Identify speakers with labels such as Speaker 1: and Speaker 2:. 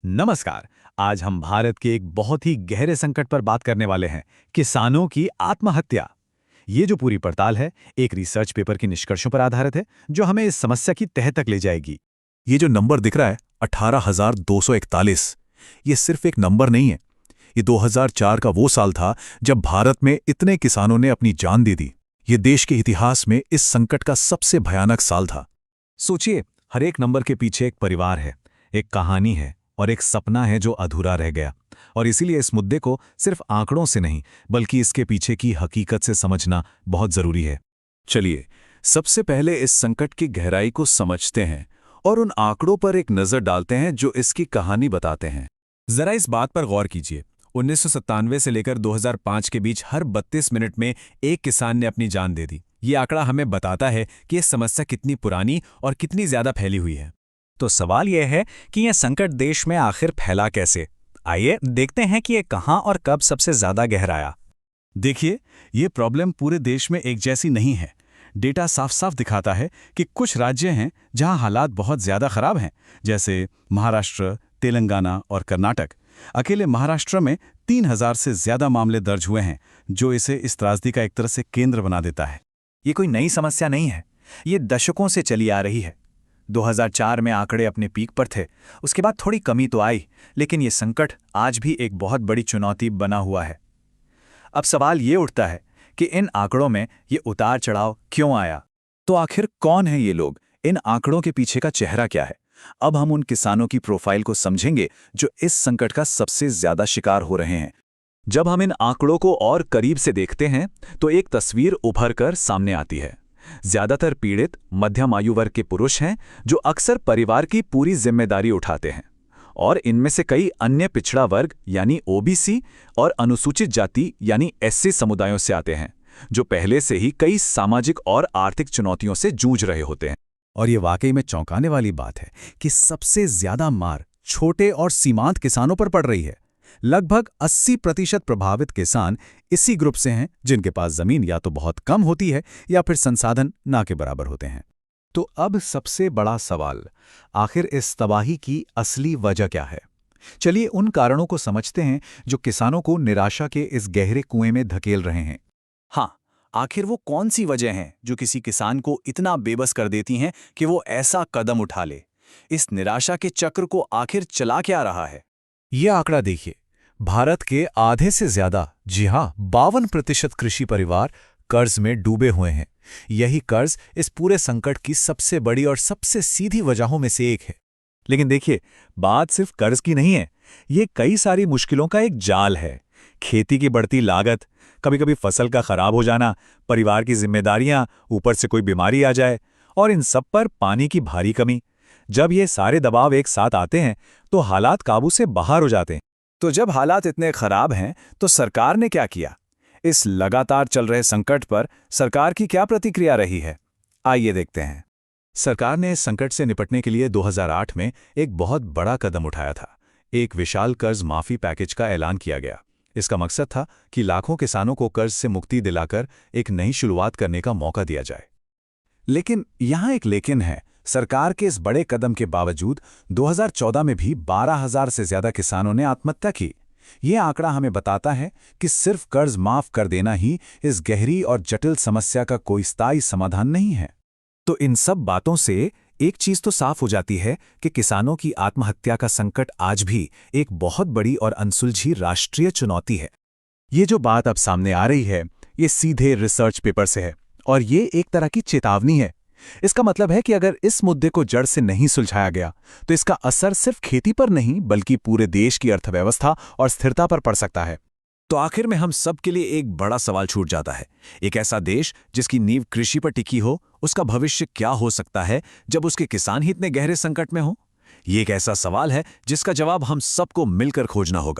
Speaker 1: नमस्कार। आज हम भारत के एक बहुत ही गहरे संकट पर बात करने वाले हैं, किसानों की आत्महत्या। ये जो पूरी पड़ताल है, एक रिसर्च पेपर के निष्कर्षों पर आधारित है, जो हमें इस समस्या की तह तक ले जाएगी।
Speaker 2: ये जो नंबर दिख रहा है 18,241, ये सिर्फ एक नंबर नहीं है। ये 2004 का वो साल था जब भारत में इतने किसानों ने अपनी जान दे दी। ये देश के इतिहास में इस संकट का सबसे भयानक साल था।
Speaker 1: सोचिए, हर एक नंबर के पीछे एक परिवार है, एक कहानी है और एक सपना है जो अधूरा रह गया। और इसीलिए इस मुद्दे को सिर्फ आंकड़ों से नहीं, बल्कि इसके पीछे की हकीकत से समझना बहुत जरूरी है।
Speaker 2: चलिए, सबसे पहले इस संकट की गहराई को समझते हैं और उन आंकड़ों पर एक नजर डालते हैं जो इसकी कहानी बताते हैं।
Speaker 1: जरा इस बात पर गौर कीजिए, 1997 से लेकर 2005 के बीच हर 32 मिनट में एक किसान ने अपनी जान दे दी। ये आंकड़ा हमें बताता है कि यह समस्या कितनी पुरानी और कितनी ज्यादा फैली हुई है।
Speaker 3: तो सवाल यह है कि यह संकट देश में आखिर फैला कैसे। आइए देखते हैं कि यह कहां और कब सबसे ज्यादा गहराया।
Speaker 1: देखिए, ये प्रॉब्लम पूरे देश में एक जैसी नहीं है। डेटा साफ साफ दिखाता है कि कुछ राज्य हैं जहां हालात बहुत ज्यादा खराब हैं, जैसे महाराष्ट्र, तेलंगाना और कर्नाटक। अकेले महाराष्ट्र में 3,000 से ज्यादा मामले दर्ज हुए हैं, जो इसे इस त्रासदी का एक तरह से केंद्र बना देता है।
Speaker 3: ये कोई नई समस्या नहीं है, ये दशकों से चली आ रही है। 2004 में आंकड़े अपने पीक पर थे, उसके बाद थोड़ी कमी तो आई, लेकिन ये संकट आज भी एक बहुत बड़ी चुनौती बना हुआ है। अब सवाल ये उठता है कि इन आंकड़ों में ये उतार चढ़ाव क्यों आया?
Speaker 2: तो आखिर कौन है ये लोग? इन आंकड़ों के पीछे का चेहरा क्या है? अब हम उन किसानों की प्रोफाइल को समझेंगे जो इस संकट का सबसे ज्यादा शिकार हो रहे हैं। जब हम इन आंकड़ों को और करीब से देखते हैं तो एक तस्वीर उभर कर सामने आती है। ज्यादातर पीड़ित मध्यम आयु वर्ग के पुरुष हैं जो अक्सर परिवार की पूरी जिम्मेदारी उठाते हैं, और इनमें से कई अन्य पिछड़ा वर्ग यानी ओबीसी और अनुसूचित जाति यानी एससी समुदायों से आते हैं, जो पहले से ही कई सामाजिक और आर्थिक चुनौतियों से जूझ रहे होते हैं।
Speaker 1: और ये वाकई में चौंकाने वाली बात है कि सबसे ज्यादा मार छोटे और सीमांत किसानों पर पड़ रही है। लगभग 80% प्रभावित किसान इसी ग्रुप से हैं, जिनके पास जमीन या तो बहुत कम होती है या फिर संसाधन ना के बराबर होते हैं। तो अब सबसे बड़ा सवाल, आखिर इस तबाही की असली वजह क्या है? चलिए उन कारणों को समझते हैं जो किसानों को निराशा के इस गहरे कुएं में धकेल रहे हैं।
Speaker 3: हाँ, आखिर वो कौन सी वजह हैं जो किसी किसान को इतना बेबस कर देती हैं कि वो ऐसा कदम उठा ले? इस निराशा के चक्र को आखिर चला क्या रहा है?
Speaker 1: ये आंकड़ा देखिए, भारत के आधे से ज्यादा, जी हां 52% कृषि परिवार कर्ज में डूबे हुए हैं। यही कर्ज इस पूरे संकट की सबसे बड़ी और सबसे सीधी वजहों में से एक है। लेकिन देखिए, बात सिर्फ कर्ज की नहीं है, ये कई सारी मुश्किलों का एक जाल है। खेती की बढ़ती लागत, कभी कभी फसल का खराब हो जाना, परिवार की जिम्मेदारियां, ऊपर से कोई बीमारी आ जाए, और इन सब पर पानी की भारी कमी। जब ये सारे दबाव एक साथ आते हैं तो हालात काबू से बाहर हो जाते हैं।
Speaker 3: तो जब हालात इतने खराब हैं तो सरकार ने क्या किया? इस लगातार चल रहे संकट पर सरकार की क्या प्रतिक्रिया रही है? आइए देखते हैं।
Speaker 2: सरकार ने इस संकट से निपटने के लिए 2008 में एक बहुत बड़ा कदम उठाया था। एक विशाल कर्ज माफी पैकेज का ऐलान किया गया। इसका मकसद था कि लाखों किसानों को कर्ज से मुक्ति दिलाकर एक नई शुरुआत करने का मौका दिया जाए।
Speaker 1: लेकिन यहां एक लेकिन है। सरकार के इस बड़े कदम के बावजूद 2014 में भी 12,000 से ज्यादा किसानों ने आत्महत्या की। ये आंकड़ा हमें बताता है कि सिर्फ कर्ज माफ कर देना ही इस गहरी और जटिल समस्या का कोई स्थायी समाधान नहीं है। तो इन सब बातों से एक चीज तो साफ हो जाती है कि किसानों की आत्महत्या का संकट आज भी एक बहुत बड़ी और अनसुलझी राष्ट्रीय चुनौती है। ये जो बात अब सामने आ रही है, ये सीधे रिसर्च पेपर से है, और ये एक तरह की चेतावनी है। इसका मतलब है कि अगर इस मुद्दे को जड़ से नहीं सुलझाया गया तो इसका असर सिर्फ खेती पर नहीं, बल्कि पूरे देश की अर्थव्यवस्था और स्थिरता पर पड़ सकता है।
Speaker 3: तो आखिर में हम सब के लिए एक बड़ा सवाल छूट जाता है। एक ऐसा देश जिसकी नींव कृषि पर टिकी हो, उसका भविष्य क्या हो सकता है जब उसके किसान ही इतने गहरे संकट में हो? ये एक ऐसा सवाल है जिसका जवाब हम सबको मिलकर खोजना होगा।